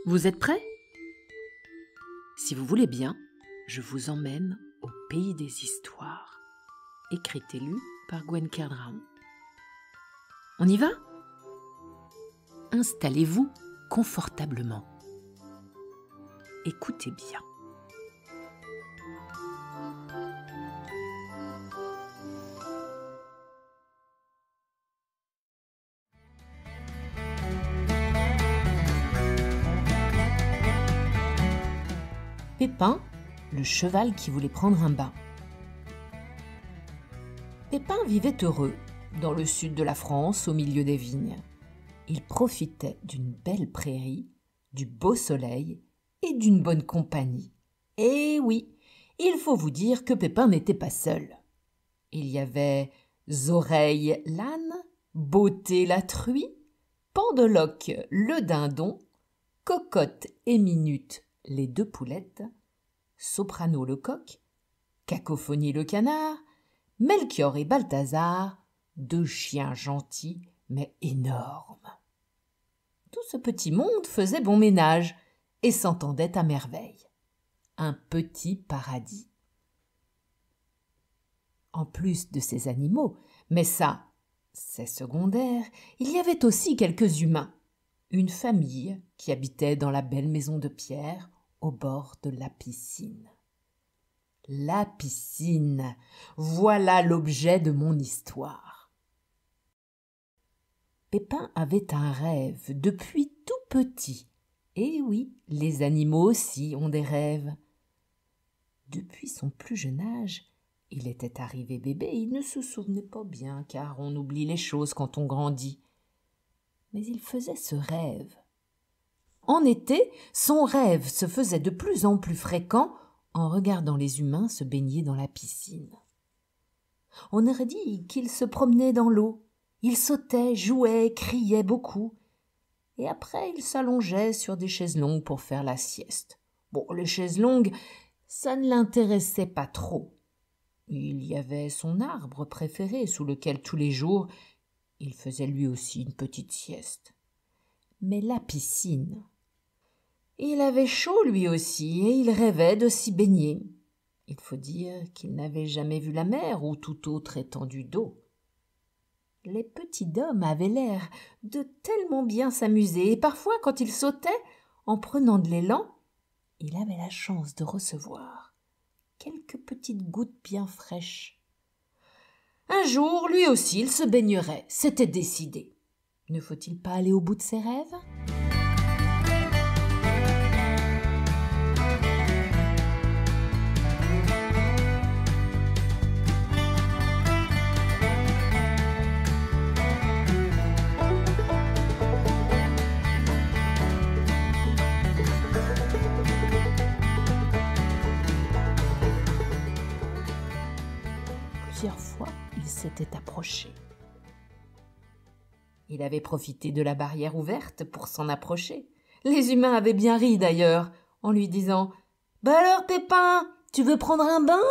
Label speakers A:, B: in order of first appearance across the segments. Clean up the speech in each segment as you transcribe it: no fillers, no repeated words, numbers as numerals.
A: Vous êtes prêts? Si vous voulez bien, je vous emmène au pays des histoires, écrite et lue par Gwen Kerdraon. On y va? Installez-vous confortablement. Écoutez bien. Pépin, le cheval qui voulait prendre un bain. Pépin vivait heureux dans le sud de la France, au milieu des vignes. Il profitait d'une belle prairie, du beau soleil et d'une bonne compagnie. Et oui, il faut vous dire que Pépin n'était pas seul. Il y avait Zoreille l'âne, Beauté la truie, Pendeloque le dindon, Cocotte et Minute les deux poulettes, Soprano le coq, Cacophonie le canard, Melchior et Balthazar, deux chiens gentils mais énormes. Tout ce petit monde faisait bon ménage et s'entendait à merveille. Un petit paradis. En plus de ces animaux, mais ça, c'est secondaire, il y avait aussi quelques humains. Une famille qui habitait dans la belle maison de pierre au bord de la piscine. La piscine, voilà l'objet de mon histoire. Pépin avait un rêve depuis tout petit. Et oui, les animaux aussi ont des rêves. Depuis son plus jeune âge, il était arrivé bébé, il ne se souvenait pas bien, car on oublie les choses quand on grandit. Mais il faisait ce rêve. En été, son rêve se faisait de plus en plus fréquent en regardant les humains se baigner dans la piscine. On aurait dit qu'il se promenait dans l'eau. Il sautait, jouait, criait beaucoup. Et après, il s'allongeait sur des chaises longues pour faire la sieste. Bon, les chaises longues, ça ne l'intéressait pas trop. Il y avait son arbre préféré sous lequel tous les jours, il faisait lui aussi une petite sieste. Mais la piscine... Il avait chaud lui aussi et il rêvait de s'y baigner. Il faut dire qu'il n'avait jamais vu la mer ou toute autre étendue d'eau. Les petits dômes avaient l'air de tellement bien s'amuser et parfois quand il sautait, en prenant de l'élan, il avait la chance de recevoir quelques petites gouttes bien fraîches. Un jour, lui aussi, il se baignerait, c'était décidé. Ne faut-il pas aller au bout de ses rêves ? Plusieurs fois, il s'était approché. Il avait profité de la barrière ouverte pour s'en approcher. Les humains avaient bien ri d'ailleurs, en lui disant « Bah alors, Pépin, tu veux prendre un bain ?»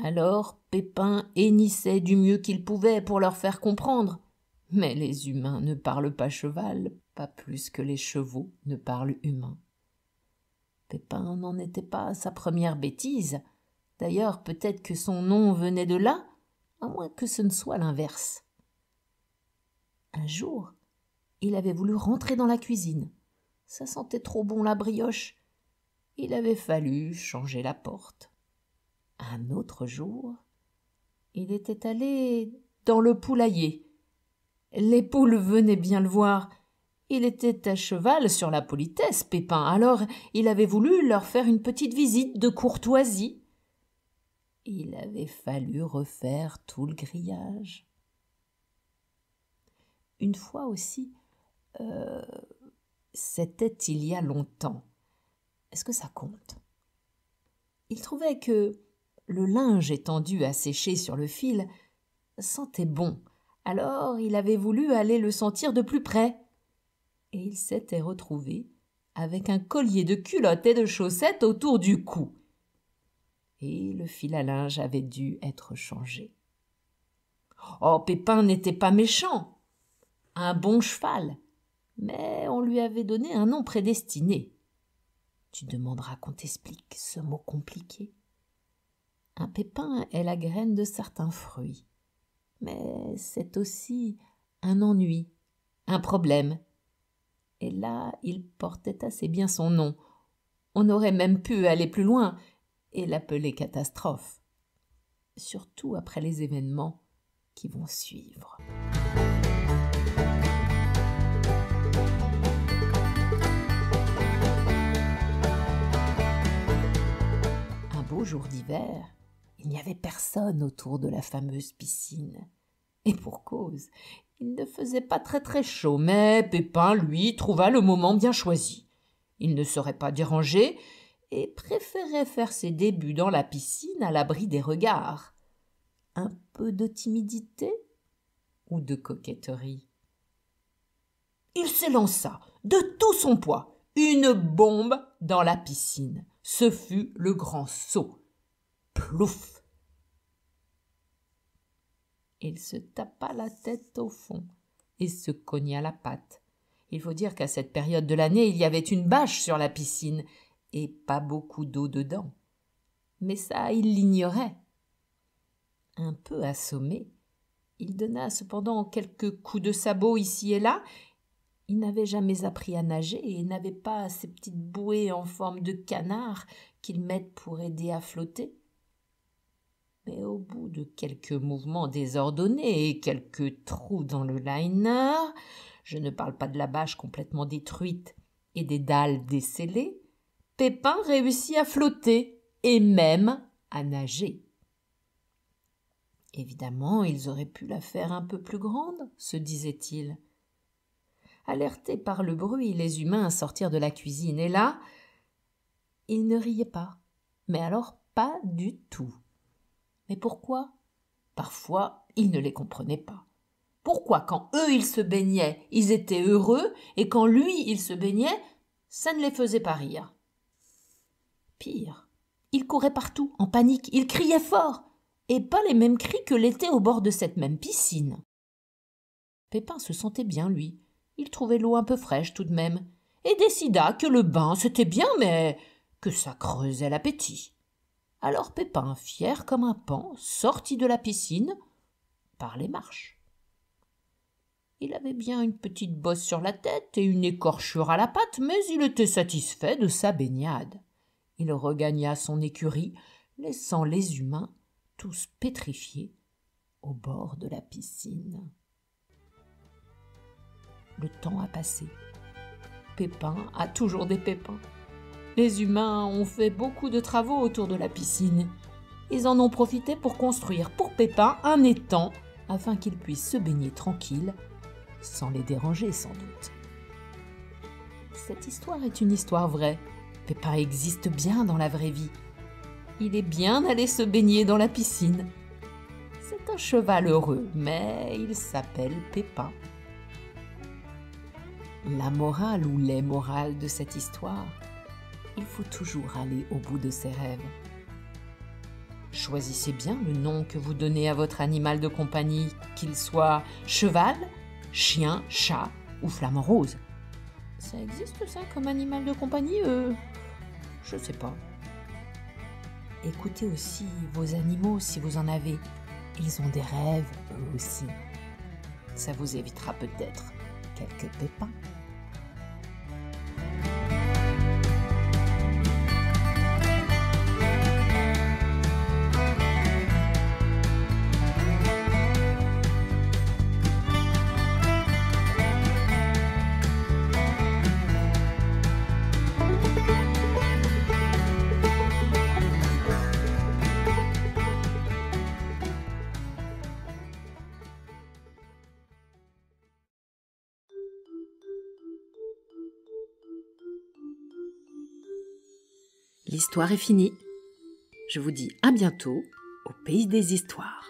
A: Alors Pépin hennissait du mieux qu'il pouvait pour leur faire comprendre. Mais les humains ne parlent pas cheval, pas plus que les chevaux ne parlent humain. Pépin n'en était pas à sa première bêtise. D'ailleurs, peut-être que son nom venait de là, à moins que ce ne soit l'inverse. Un jour, il avait voulu rentrer dans la cuisine. Ça sentait trop bon la brioche. Il avait fallu changer la porte. Un autre jour, il était allé dans le poulailler. Les poules venaient bien le voir. Il était à cheval sur la politesse, Pépin, alors il avait voulu leur faire une petite visite de courtoisie. Il avait fallu refaire tout le grillage. Une fois aussi, c'était il y a longtemps. Est-ce que ça compte? Il trouvait que le linge étendu à sécher sur le fil sentait bon, alors il avait voulu aller le sentir de plus près. Et il s'était retrouvé avec un collier de culottes et de chaussettes autour du cou. Et le fil à linge avait dû être changé. Oh, Pépin n'était pas méchant. Un bon cheval, mais on lui avait donné un nom prédestiné. Tu demanderas qu'on t'explique ce mot compliqué. Un pépin est la graine de certains fruits, mais c'est aussi un ennui, un problème. Et là, il portait assez bien son nom. On aurait même pu aller plus loin et l'appeler catastrophe, surtout après les événements qui vont suivre. Un beau jour d'hiver, il n'y avait personne autour de la fameuse piscine. Et pour cause, il ne faisait pas très chaud, mais Pépin, lui, trouva le moment bien choisi. Il ne serait pas dérangé et préférait faire ses débuts dans la piscine à l'abri des regards. Un peu de timidité ou de coquetterie? Il s'élança de tout son poids, une bombe dans la piscine. Ce fut le grand saut. Plouf! Il se tapa la tête au fond et se cogna la patte. Il faut dire qu'à cette période de l'année, il y avait une bâche sur la piscine et pas beaucoup d'eau dedans. Mais ça, il l'ignorait. Un peu assommé, il donna cependant quelques coups de sabot ici et là. Il n'avait jamais appris à nager et n'avait pas ces petites bouées en forme de canard qu'ils mettent pour aider à flotter. Mais au bout de quelques mouvements désordonnés et quelques trous dans le liner, je ne parle pas de la bâche complètement détruite et des dalles descellées, Pépin réussit à flotter et même à nager. Évidemment, ils auraient pu la faire un peu plus grande, se disait-il. Alertés par le bruit, les humains sortirent de la cuisine et là, ils ne riaient pas, mais alors pas du tout. Mais pourquoi? Parfois, ils ne les comprenaient pas. Pourquoi, quand eux, ils se baignaient, ils étaient heureux, et quand lui, il se baignait, ça ne les faisait pas rire? Pire, ils couraient partout, en panique, ils criaient fort, et pas les mêmes cris que l'été au bord de cette même piscine. Pépin se sentait bien, lui. Il trouvait l'eau un peu fraîche tout de même, et décida que le bain, c'était bien, mais que ça creusait l'appétit. Alors Pépin, fier comme un paon, sortit de la piscine par les marches. Il avait bien une petite bosse sur la tête et une écorchure à la patte, mais il était satisfait de sa baignade. Il regagna son écurie, laissant les humains tous pétrifiés au bord de la piscine. Le temps a passé. Pépin a toujours des pépins. Les humains ont fait beaucoup de travaux autour de la piscine. Ils en ont profité pour construire pour Pépin un étang afin qu'il puisse se baigner tranquille, sans les déranger sans doute. Cette histoire est une histoire vraie. Pépin existe bien dans la vraie vie. Il est bien allé se baigner dans la piscine. C'est un cheval heureux, mais il s'appelle Pépin. La morale ou les morales de cette histoire, il faut toujours aller au bout de ses rêves. Choisissez bien le nom que vous donnez à votre animal de compagnie, qu'il soit cheval, chien, chat ou flamant rose. Ça existe ça comme animal de compagnie? Je sais pas. Écoutez aussi vos animaux si vous en avez. Ils ont des rêves, eux aussi. Ça vous évitera peut-être quelques pépins. L'histoire est finie. Je vous dis à bientôt au pays des histoires.